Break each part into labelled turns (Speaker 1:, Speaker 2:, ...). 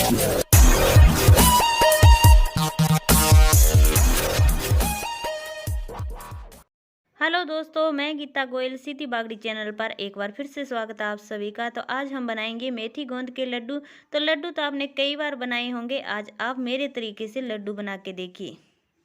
Speaker 1: Hello दोस्तों, मैं गीता गोयल सीती बागड़ी चैनल पर एक बार फिर से स्वागत है आप सभी का। तो आज हम बनाएंगे मेथी गोंद के लड्डू। तो लड्डू तो आपने कई बार बनाए होंगे, आज आप मेरे तरीके से लड्डू बना के देखिए।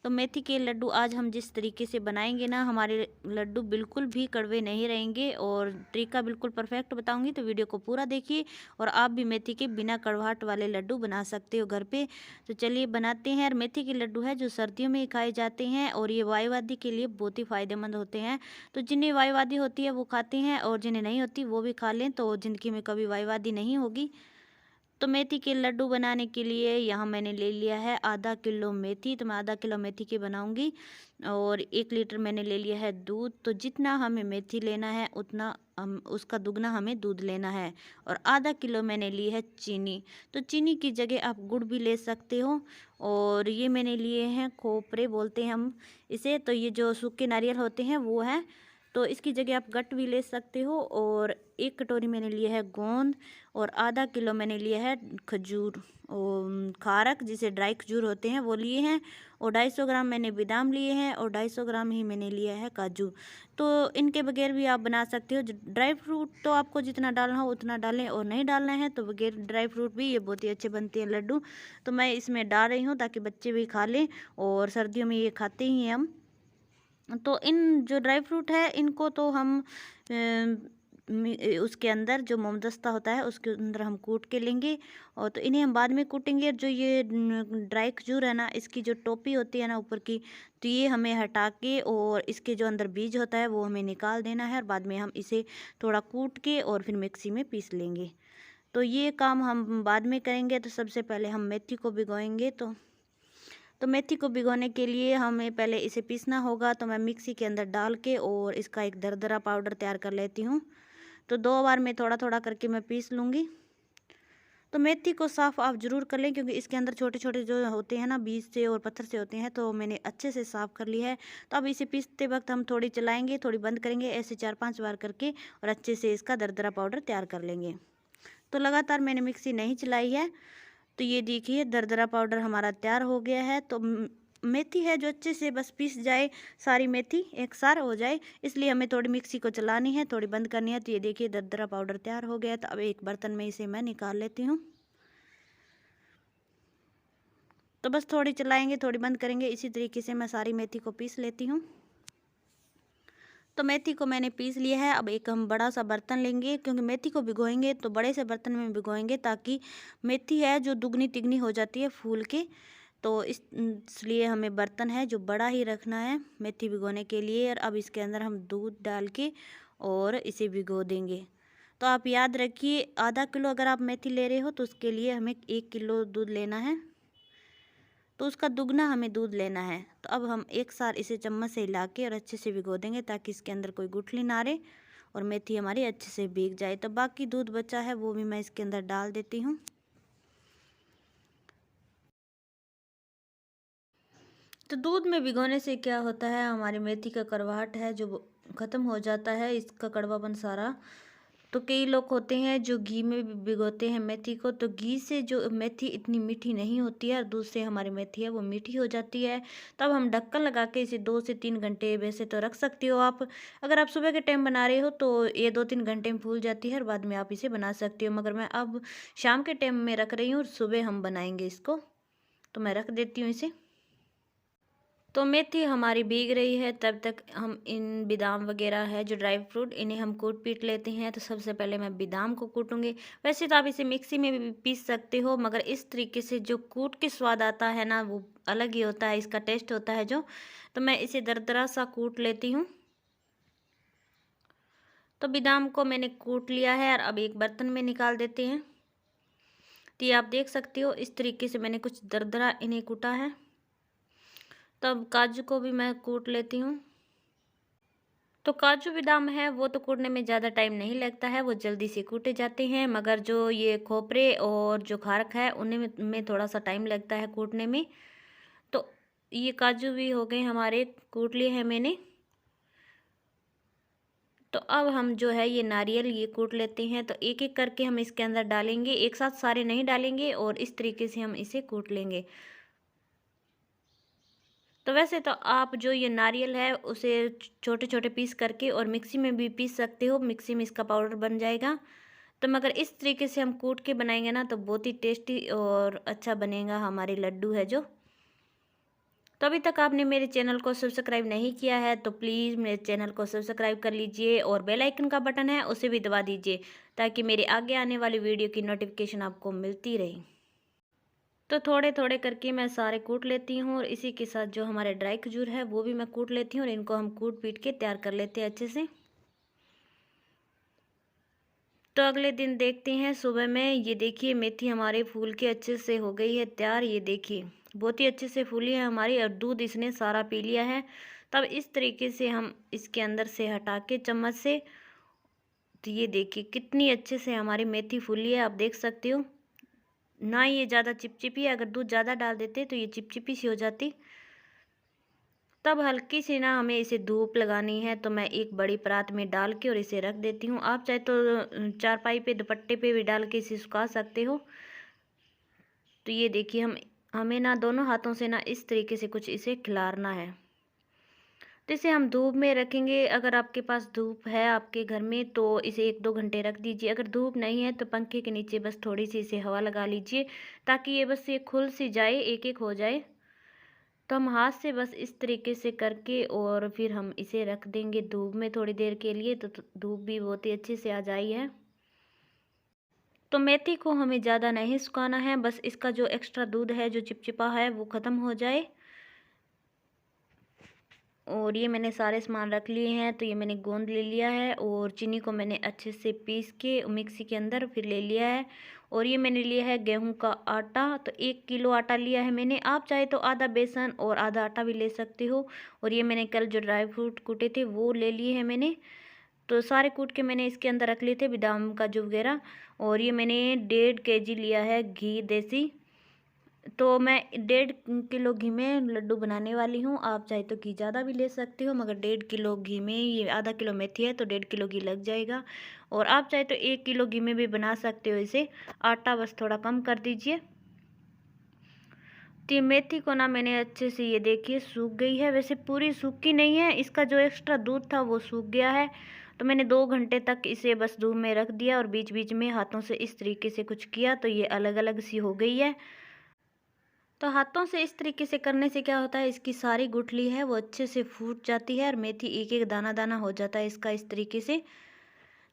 Speaker 1: तो मेथी के लड्डू आज हम जिस तरीके से बनाएंगे ना, हमारे लड्डू बिल्कुल भी कड़वे नहीं रहेंगे और तरीका बिल्कुल परफेक्ट बताऊंगी। तो वीडियो को पूरा देखिए और आप भी मेथी के बिना कड़वाहट वाले लड्डू बना सकते हो घर पे। तो चलिए बनाते हैं। और मेथी के लड्डू है जो सर्दियों में खाए जाते हैं और ये वायुवादी के लिए बहुत ही फायदेमंद होते हैं। तो जिन्हें वायुवादी होती है वो खाते हैं और जिन्हें नहीं होती वो भी खा लें, तो जिंदगी में कभी वायुवादी नहीं होगी। तो मेथी के लड्डू बनाने के लिए यहाँ मैंने ले लिया है आधा किलो मेथी। तो मैं आधा किलो मेथी के बनाऊंगी। और 1 लीटर मैंने ले लिया है दूध। तो जितना हमें मेथी लेना है उतना हम उसका दुगना हमें दूध लेना है। और आधा किलो मैंने ली है चीनी। तो चीनी की जगह आप गुड़ भी ले सकते हो। और ये मैंने लिए हैं खोपरे बोलते हैं हम इसे। तो ये जो सूखे नारियल होते हैं वो है। तो इसकी जगह आप गट्ट भी ले सकते हो। और 1 कटोरी मैंने लिया है गोंद। और आधा किलो मैंने लिया है खजूर और खारक जिसे ड्राई खजूर होते हैं वो लिए हैं। और 250 ग्राम मैंने बादाम लिए हैं और 250 ग्राम ही मैंने लिया है काजू। तो इनके बगैर भी आप बना सकते हो। ड्राई फ्रूट तो आपको जितना डालना हो उतना डालें और नहीं डालना है तो बगैर ड्राई फ्रूट भी ये बहुत ही अच्छे बनते हैं लड्डू। तो मैं इसमें डाल रही हूँ ताकि बच्चे भी खा लें और सर्दियों में ये खाते ही हैं हम। तो इन जो ड्राई फ्रूट है इनको तो हम उसके अंदर जो मोमदस्ता होता है उसके अंदर हम कूट के लेंगे। और तो इन्हें हम बाद में कूटेंगे। जो ये ड्राई खजूर है ना, इसकी जो टोपी होती है ना ऊपर की, तो ये हमें हटा के और इसके जो अंदर बीज होता है वो हमें निकाल देना है। और बाद में हम इसे थोड़ा कूट के और फिर मिक्सी में पीस लेंगे। तो ये काम हम बाद में करेंगे। तो सबसे पहले हम मेथी को भिगोएंगे। तो मेथी को भिगोने के लिए हमें पहले इसे पीसना होगा। तो मैं मिक्सी के अंदर डाल के और इसका एक दरदरा पाउडर तैयार कर लेती हूँ। तो 2 बार में थोड़ा थोड़ा करके मैं पीस लूँगी। तो मेथी को साफ़ आप ज़रूर कर लें क्योंकि इसके अंदर छोटे छोटे जो होते हैं ना बीज से और पत्थर से होते हैं। तो मैंने अच्छे से साफ़ कर लिया है। तो अब इसे पीसते वक्त हम थोड़ी चलाएँगे, थोड़ी बंद करेंगे, ऐसे 4-5 बार करके और अच्छे से इसका दरदरा पाउडर तैयार कर लेंगे। तो लगातार मैंने मिक्सी नहीं चलाई है। तो ये देखिए दरदरा पाउडर हमारा तैयार हो गया है। तो मेथी है जो अच्छे से बस पीस जाए, सारी मेथी एक सार हो जाए, इसलिए हमें थोड़ी मिक्सी को चलानी है, थोड़ी बंद करनी है। तो ये देखिए दरदरा पाउडर तैयार हो गया है। तो अब एक बर्तन में इसे मैं निकाल लेती हूँ। तो बस थोड़ी चलाएंगे, थोड़ी बंद करेंगे, इसी तरीके से मैं सारी मेथी को पीस लेती हूँ। तो मेथी को मैंने पीस लिया है। अब एक हम बड़ा सा बर्तन लेंगे क्योंकि मेथी को भिगोएंगे तो बड़े से बर्तन में भिगोएंगे ताकि मेथी है जो दुगनी तिगनी हो जाती है फूल के। तो इसलिए हमें बर्तन है जो बड़ा ही रखना है मेथी भिगोने के लिए। और अब इसके अंदर हम दूध डाल के और इसे भिगो देंगे। तो आप याद रखिए आधा किलो अगर आप मेथी ले रहे हो तो उसके लिए हमें 1 किलो दूध लेना है। तो उसका दुगना हमें दूध लेना है। तो अब हम एक साथ इसे चम्मच से हिला के और अच्छे से भिगो देंगे ताकि इसके अंदर कोई गुठली ना रहे और मेथी हमारी अच्छे से भीग जाए। तो बाकी दूध बचा है वो भी मैं इसके अंदर डाल देती हूँ। तो दूध में भिगोने से क्या होता है, हमारी मेथी का कड़वाहट है जो ख़त्म हो जाता है, इसका कड़वापन सारा। तो कई लोग होते हैं जो घी में भी भिगोते हैं मेथी को। तो घी से जो मेथी इतनी मीठी नहीं होती है और दूध से हमारी मेथी है वो मीठी हो जाती है। तब हम ढक्कन लगा के इसे 2 से 3 घंटे वैसे तो रख सकती हो आप। अगर आप सुबह के टाइम बना रहे हो तो ये 2-3 घंटे में फूल जाती है और बाद में आप इसे बना सकती हो। मगर मैं अब शाम के टाइम में रख रही हूँ और सुबह हम बनाएंगे इसको। तो मैं रख देती हूँ इसे। तो मेथी हमारी भीग रही है, तब तक हम इन बादाम वगैरह है जो ड्राई फ्रूट इन्हें हम कूट पीट लेते हैं। तो सबसे पहले मैं बादाम को कूटूंगी। वैसे तो आप इसे मिक्सी में भी पीस सकते हो, मगर इस तरीके से जो कूट के स्वाद आता है ना वो अलग ही होता है, इसका टेस्ट होता है जो। तो मैं इसे दरदरा सा कूट लेती हूँ। तो बादाम को मैंने कूट लिया है और अब एक बर्तन में निकाल देते हैं। तो ये आप देख सकते हो इस तरीके से मैंने कुछ दरदरा इन्हें कूटा है। तब काजू को भी मैं कूट लेती हूँ। तो काजू बादाम है वो तो कूटने में ज़्यादा टाइम नहीं लगता है, वो जल्दी से कूटे जाते हैं। मगर जो ये खोपरे और जो खारक है उन्हें में थोड़ा सा टाइम लगता है कूटने में। तो ये काजू भी हो गए हमारे, कूट लिए हैं मैंने। तो अब हम जो है ये नारियल ये कूट लेते हैं। तो एक एक करके हम इसके अंदर डालेंगे, एक साथ सारे नहीं डालेंगे, और इस तरीके से हम इसे कूट लेंगे। तो वैसे तो आप जो ये नारियल है उसे छोटे छोटे पीस करके और मिक्सी में भी पीस सकते हो, मिक्सी में इसका पाउडर बन जाएगा। तो मगर इस तरीके से हम कूट के बनाएंगे ना तो बहुत ही टेस्टी और अच्छा बनेगा हमारे लड्डू है जो। तो अभी तक आपने मेरे चैनल को सब्सक्राइब नहीं किया है तो प्लीज़ मेरे चैनल को सब्सक्राइब कर लीजिए, और बेल आइकन का बटन है उसे भी दबा दीजिए, ताकि मेरे आगे आने वाली वीडियो की नोटिफिकेशन आपको मिलती रहे। तो थोड़े थोड़े करके मैं सारे कूट लेती हूँ, और इसी के साथ जो हमारे ड्राई खजूर है वो भी मैं कूट लेती हूँ, और इनको हम कूट पीट के तैयार कर लेते हैं अच्छे से। तो अगले दिन देखते हैं सुबह में, ये देखिए मेथी हमारे फूल के अच्छे से हो गई है तैयार। ये देखिए बहुत ही अच्छे से फूली है हमारी, और दूध इसने सारा पी लिया है। तब इस तरीके से हम इसके अंदर से हटा के चम्मच से, तो ये देखिए कितनी अच्छे से हमारी मेथी फूली है, आप देख सकते हो ना। ये ज़्यादा चिपचिपी है, अगर दूध ज़्यादा डाल देते तो ये चिपचिपी सी हो जाती। तब हल्की सी ना हमें इसे धूप लगानी है, तो मैं एक बड़ी परात में डाल के और इसे रख देती हूँ। आप चाहे तो चारपाई पे दुपट्टे पे भी डाल के इसे सुखा सकते हो। तो ये देखिए हमें ना दोनों हाथों से ना इस तरीके से कुछ इसे खिलारना है। तो इसे हम धूप में रखेंगे। अगर आपके पास धूप है आपके घर में तो इसे 1-2 घंटे रख दीजिए। अगर धूप नहीं है तो पंखे के नीचे बस थोड़ी सी इसे हवा लगा लीजिए, ताकि ये बस ये खुल सी जाए, एक एक हो जाए। तो हम हाथ से बस इस तरीके से करके और फिर हम इसे रख देंगे धूप में थोड़ी देर के लिए। तो धूप भी बहुत ही अच्छे से आ जाई है। तो मेथी को हमें ज़्यादा नहीं सुखाना है, बस इसका जो एक्स्ट्रा दूध है जो चिपचिपा है वो ख़त्म हो जाए। और ये मैंने सारे सामान रख लिए हैं। तो ये मैंने गोंद ले लिया है, और चीनी को मैंने अच्छे से पीस के मिक्सी के अंदर फिर ले लिया है। और ये मैंने लिया है गेहूं का आटा, तो 1 किलो आटा लिया है मैंने। आप चाहे तो आधा बेसन और आधा आटा भी ले सकते हो। और ये मैंने कल जो ड्राई फ्रूट कूटे थे वो ले लिए हैं मैंने। तो सारे कूट के मैंने इसके अंदर रख लिए थे, बादाम काजू वगैरह। और ये मैंने 1.5 kg लिया है घी देसी। तो मैं 1.5 किलो घी में लड्डू बनाने वाली हूँ। आप चाहे तो घी ज़्यादा भी ले सकते हो, मगर 1.5 किलो घी में, ये आधा किलो मेथी है तो 1.5 किलो घी लग जाएगा। और आप चाहे तो 1 किलो घी में भी बना सकते हो इसे। आटा बस थोड़ा कम कर दीजिए। तो ये मेथी को ना मैंने अच्छे से, ये देखिए सूख गई है, वैसे पूरी सूखी नहीं है, इसका जो एक्स्ट्रा दूध था वो सूख गया है। तो मैंने 2 घंटे तक इसे बस धूप में रख दिया, और बीच बीच में हाथों से इस तरीके से कुछ किया तो ये अलग अलग सी हो गई है। तो हाथों से इस तरीके से करने से क्या होता है, इसकी सारी गुठली है वो अच्छे से फूट जाती है, और मेथी एक एक दाना दाना हो जाता है इसका इस तरीके से।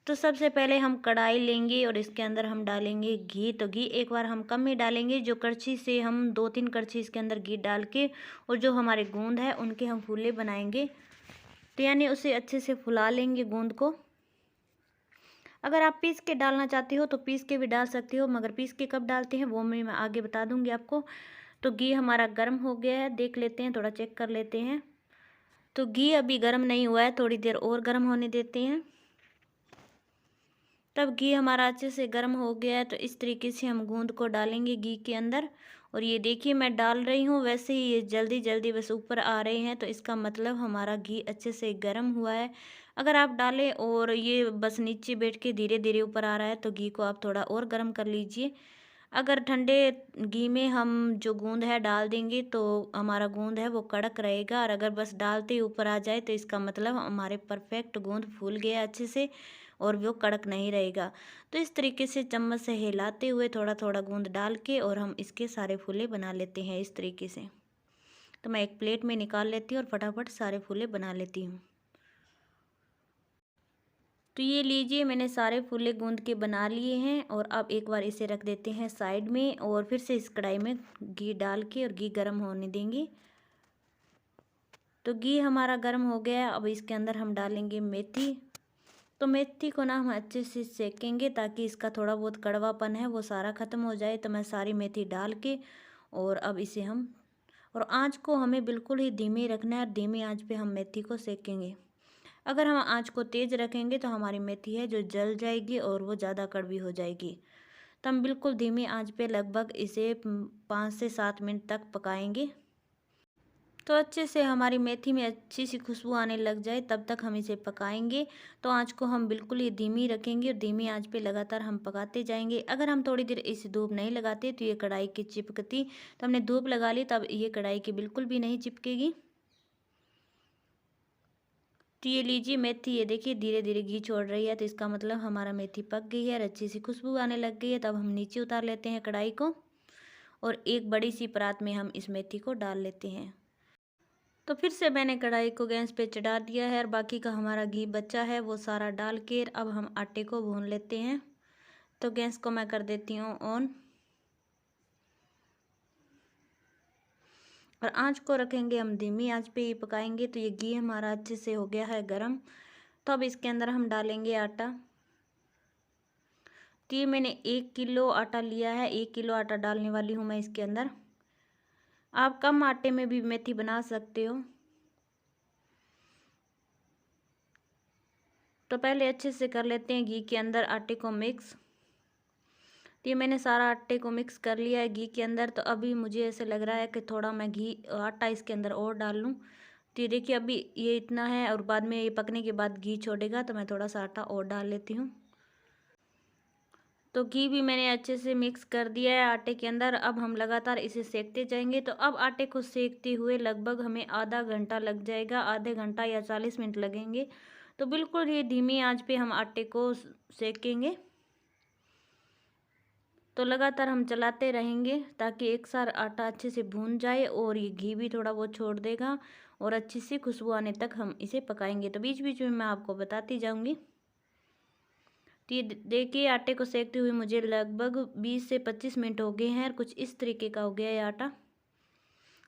Speaker 1: तो सबसे पहले हम कढ़ाई लेंगे और इसके अंदर हम डालेंगे घी। तो घी एक बार हम कम ही डालेंगे, जो कड़छी से हम 2-3 कड़छी इसके अंदर घी डाल के, और जो हमारे गूंद है उनके हम फूले बनाएंगे। तो यानी उसे अच्छे से फुला लेंगे गूंद को। अगर आप पीस के डालना चाहते हो तो पीस के भी डाल सकते हो, मगर पीस के कब डालते हैं वो मैं आगे बता दूंगी आपको। तो घी हमारा गर्म हो गया है, देख लेते हैं, थोड़ा चेक कर लेते हैं। तो घी अभी गर्म नहीं हुआ है, थोड़ी देर और गर्म होने देते हैं। तब घी हमारा अच्छे से गर्म हो गया है, तो इस तरीके से हम गूंद को डालेंगे घी के अंदर। और ये देखिए मैं डाल रही हूँ, वैसे ही ये जल्दी जल्दी बस ऊपर आ रहे हैं, तो इसका मतलब हमारा घी अच्छे से गर्म हुआ है। अगर आप डालें और ये बस नीचे बैठ के धीरे धीरे ऊपर आ रहा है तो घी को आप थोड़ा और गर्म कर लीजिए। अगर ठंडे घी में हम जो गूंद है डाल देंगे तो हमारा गूंद है वो कड़क रहेगा, और अगर बस डालते ही ऊपर आ जाए तो इसका मतलब हमारे परफेक्ट गूंद फूल गया अच्छे से, और वो कड़क नहीं रहेगा। तो इस तरीके से चम्मच से हिलाते हुए थोड़ा थोड़ा गूंद डाल के और हम इसके सारे फूले बना लेते हैं इस तरीके से। तो मैं एक प्लेट में निकाल लेती हूँ और फटाफट सारे फूले बना लेती हूँ। तो ये लीजिए मैंने सारे फूले गूंद के बना लिए हैं, और अब एक बार इसे रख देते हैं साइड में, और फिर से इस कढ़ाई में घी डाल के और घी गर्म होने देंगे। तो घी हमारा गर्म हो गया, अब इसके अंदर हम डालेंगे मेथी। तो मेथी को ना हम अच्छे से सेकेंगे, ताकि इसका थोड़ा बहुत कड़वापन है वो सारा ख़त्म हो जाए। तो मैं सारी मेथी डाल के, और अब इसे हम, और आँच को हमें बिल्कुल ही धीमे रखना है, और धीमी आँच पे हम मेथी को सेकेंगे। अगर हम आँच को तेज़ रखेंगे तो हमारी मेथी है जो जल जाएगी और वो ज़्यादा कड़वी हो जाएगी। तो हम बिल्कुल धीमी आंच पे लगभग इसे 5 से 7 मिनट तक पकाएंगे। तो अच्छे से हमारी मेथी में अच्छी सी खुशबू आने लग जाए तब तक हम इसे पकाएंगे। तो आंच को हम बिल्कुल ही धीमी रखेंगे और धीमी आंच पे लगातार हम पकाते जाएंगे। अगर हम थोड़ी देर इसे धूप नहीं लगाते तो ये कढ़ाई की चिपकती, तो हमने धूप लगा ली तब ये कढ़ाई की बिल्कुल भी नहीं चिपकेगी। तो ये लीजिए मेथी, ये देखिए धीरे धीरे घी छोड़ रही है, तो इसका मतलब हमारा मेथी पक गई है और अच्छी सी खुशबू आने लग गई है। तब हम नीचे उतार लेते हैं कढ़ाई को और एक बड़ी सी परात में हम इस मेथी को डाल लेते हैं। तो फिर से मैंने कढ़ाई को गैस पे चढ़ा दिया है और बाकी का हमारा घी बचा है वो सारा डाल के अब हम आटे को भून लेते हैं। तो गैस को मैं कर देती हूँ ऑन और आंच को रखेंगे हम धीमी आंच पे ही पकाएंगे। तो ये घी हमारा अच्छे से हो गया है गरम। तो अब इसके अंदर हम डालेंगे आटा। तो ये मैंने 1 किलो आटा लिया है, 1 किलो आटा डालने वाली हूँ मैं इसके अंदर। आप कम आटे में भी मेथी बना सकते हो। तो पहले अच्छे से कर लेते हैं घी के अंदर आटे को मिक्स। तो ये मैंने सारा आटे को मिक्स कर लिया है घी के अंदर। तो अभी मुझे ऐसे लग रहा है कि थोड़ा मैं घी आटा इसके अंदर और डाल लूँ। तो ये देखिए अभी ये इतना है और बाद में ये पकने के बाद घी छोड़ेगा, तो मैं थोड़ा सा आटा और डाल लेती हूँ। तो घी भी मैंने अच्छे से मिक्स कर दिया है आटे के अंदर। अब हम लगातार इसे सेकते जाएंगे। तो अब आटे को सेकते हुए लगभग हमें आधा घंटा लग जाएगा, आधे घंटा या 40 मिनट लगेंगे। तो बिल्कुल ये धीमी आंच पे हम आटे को सेकेंगे। तो लगातार हम चलाते रहेंगे ताकि एक साथ आटा अच्छे से भून जाए और ये घी भी थोड़ा बहुत छोड़ देगा और अच्छी सी खुशबू आने तक हम इसे पकाएंगे। तो बीच बीच में मैं आपको बताती जाऊंगी। तो ये देखिए आटे को सेकते हुए मुझे लगभग 20 से 25 मिनट हो गए हैं और कुछ इस तरीके का हो गया है आटा।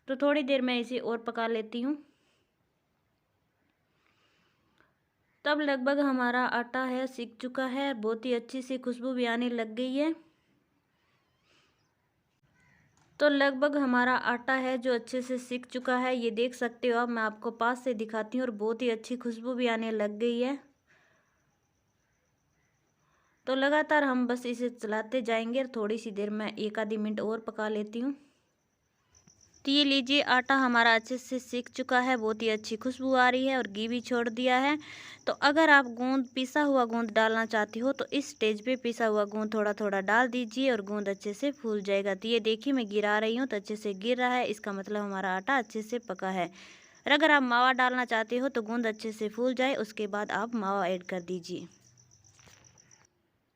Speaker 1: तो थोड़ी देर मैं इसे और पका लेती हूँ। तब लगभग हमारा आटा है सीख चुका है, बहुत ही अच्छी सी खुशबू भी आने लग गई है। तो लगभग हमारा आटा है जो अच्छे से सिक चुका है, ये देख सकते हो। अब मैं आपको पास से दिखाती हूँ और बहुत ही अच्छी खुशबू भी आने लग गई है। तो लगातार हम बस इसे चलाते जाएंगे और थोड़ी सी देर में 1 आधी मिनट और पका लेती हूँ। तो ये लीजिए आटा हमारा अच्छे से सीख चुका है, बहुत ही अच्छी खुशबू आ रही है और घी भी छोड़ दिया है। तो अगर आप गूंद पिसा हुआ गूंद डालना चाहती हो तो इस स्टेज पे पिसा हुआ गूंद थोड़ा थोड़ा डाल दीजिए और गूंद अच्छे से फूल जाएगा। तो ये देखिए मैं गिरा रही हूँ तो अच्छे से गिर रहा है, इसका मतलब हमारा आटा अच्छे से पका है। और अगर आप मावा डालना चाहते हो तो गूंद अच्छे से फूल जाए उसके बाद आप मावा ऐड कर दीजिए।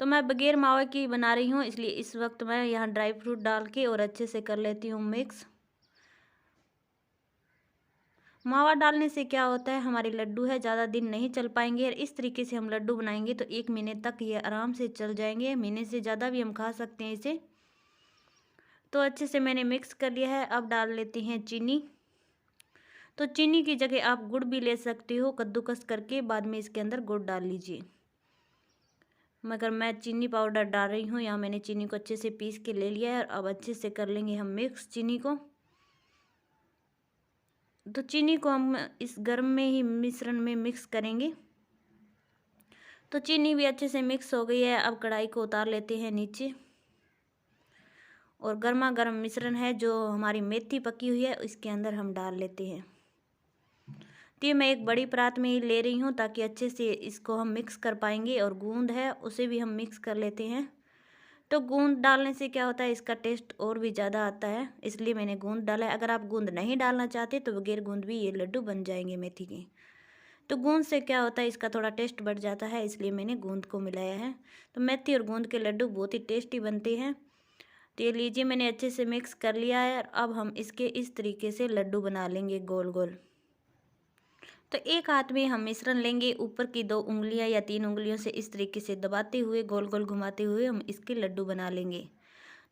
Speaker 1: तो मैं बगैर मावा की बना रही हूँ, इसलिए इस वक्त मैं यहाँ ड्राई फ्रूट डाल के और अच्छे से कर लेती हूँ मिक्स। मावा डालने से क्या होता है, हमारे लड्डू है ज़्यादा दिन नहीं चल पाएंगे और इस तरीके से हम लड्डू बनाएंगे तो 1 महीने तक ये आराम से चल जाएंगे, महीने से ज़्यादा भी हम खा सकते हैं इसे। तो अच्छे से मैंने मिक्स कर लिया है। अब डाल लेते हैं चीनी। तो चीनी की जगह आप गुड़ भी ले सकते हो, कद्दूकस करके बाद में इसके अंदर गुड़ डाल लीजिए। मगर मैं चीनी पाउडर डाल रही हूँ, यहाँ मैंने चीनी को अच्छे से पीस के ले लिया है और अब अच्छे से कर लेंगे हम मिक्स चीनी को। तो चीनी को हम इस गर्म में ही मिश्रण में मिक्स करेंगे। तो चीनी भी अच्छे से मिक्स हो गई है। अब कढ़ाई को उतार लेते हैं नीचे और गर्मा गर्म मिश्रण है जो हमारी मेथी पकी हुई है इसके अंदर हम डाल लेते हैं। तो ये मैं एक बड़ी परात में ही ले रही हूँ ताकि अच्छे से इसको हम मिक्स कर पाएंगे। और गूंद है उसे भी हम मिक्स कर लेते हैं। तो गूंद डालने से क्या होता है, इसका टेस्ट और भी ज़्यादा आता है, इसलिए मैंने गूंद डाला है। अगर आप गूंद नहीं डालना चाहते तो बगैर गूंद भी ये लड्डू बन जाएंगे मेथी के। तो गूंद से क्या होता है, इसका थोड़ा टेस्ट बढ़ जाता है, इसलिए मैंने गूंद को मिलाया है। तो मेथी और गूंद के लड्डू बहुत ही टेस्टी बनते हैं। तो ये लीजिए मैंने अच्छे से मिक्स कर लिया है और अब हम इसके इस तरीके से लड्डू बना लेंगे गोल गोल। तो एक हाथ में हम मिश्रण लेंगे, ऊपर की 2 उंगलियां या 3 उंगलियों से इस तरीके से दबाते हुए गोल गोल घुमाते हुए हम इसके लड्डू बना लेंगे।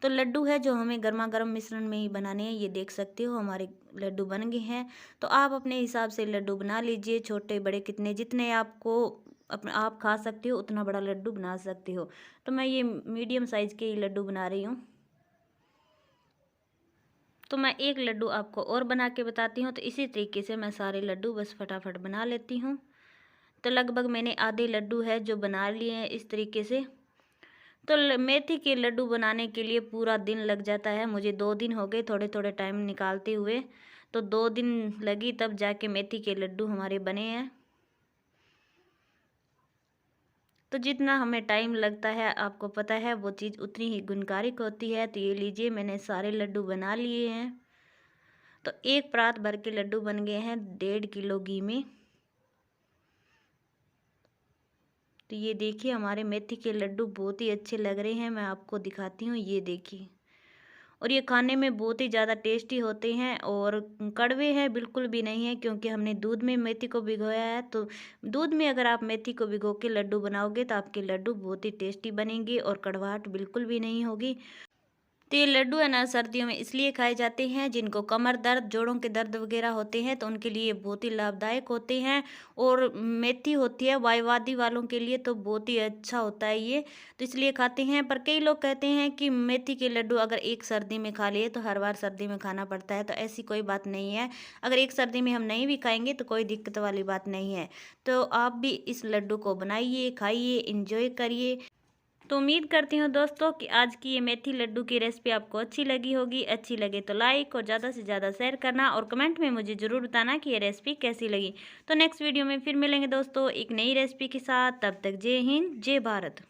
Speaker 1: तो लड्डू है जो हमें गर्मा गर्म मिश्रण में ही बनाने हैं, ये देख सकते हो हमारे लड्डू बन गए हैं। तो आप अपने हिसाब से लड्डू बना लीजिए, छोटे बड़े कितने जितने आपको अपने आप खा सकते हो उतना बड़ा लड्डू बना सकते हो। तो मैं ये मीडियम साइज़ के ही लड्डू बना रही हूँ। तो मैं एक लड्डू आपको और बना के बताती हूँ। तो इसी तरीके से मैं सारे लड्डू बस फटाफट बना लेती हूँ। तो लगभग मैंने आधे लड्डू है जो बना लिए हैं इस तरीके से। तो मेथी के लड्डू बनाने के लिए पूरा दिन लग जाता है, मुझे 2 दिन हो गए थोड़े थोड़े टाइम निकालते हुए। तो 2 दिन लगी तब जाके मेथी के लड्डू हमारे बने हैं। तो जितना हमें टाइम लगता है आपको पता है वो चीज़ उतनी ही गुणकारिक होती है। तो ये लीजिए मैंने सारे लड्डू बना लिए हैं। तो एक परात भर के लड्डू बन गए हैं 1.5 किलो घी में। तो ये देखिए हमारे मेथी के लड्डू बहुत ही अच्छे लग रहे हैं। मैं आपको दिखाती हूँ, ये देखिए। और ये खाने में बहुत ही ज़्यादा टेस्टी होते हैं और कड़वे हैं बिल्कुल भी नहीं है, क्योंकि हमने दूध में मेथी को भिगोया है। तो दूध में अगर आप मेथी को भिगो के लड्डू बनाओगे तो आपके लड्डू बहुत ही टेस्टी बनेंगे और कड़वाहट बिल्कुल भी नहीं होगी। तो ये लड्डू है ना सर्दियों में इसलिए खाए जाते हैं जिनको कमर दर्द, जोड़ों के दर्द वगैरह होते हैं, तो उनके लिए बहुत ही लाभदायक होते हैं। और मेथी होती है वायुवादी वालों के लिए तो बहुत ही अच्छा होता है ये, तो इसलिए खाते हैं। पर कई लोग कहते हैं कि मेथी के लड्डू अगर एक सर्दी में खा लिए तो हर बार सर्दी में खाना पड़ता है, तो ऐसी कोई बात नहीं है। अगर एक सर्दी में हम नहीं भी खाएंगे तो कोई दिक्कत वाली बात नहीं है। तो आप भी इस लड्डू को बनाइए, खाइए, इंजॉय करिए। तो उम्मीद करती हूँ दोस्तों कि आज की ये मेथी लड्डू की रेसिपी आपको अच्छी लगी होगी। अच्छी लगे तो लाइक और ज़्यादा से ज़्यादा शेयर करना और कमेंट में मुझे ज़रूर बताना कि ये रेसिपी कैसी लगी। तो नेक्स्ट वीडियो में फिर मिलेंगे दोस्तों एक नई रेसिपी के साथ। तब तक जय हिंद, जय भारत।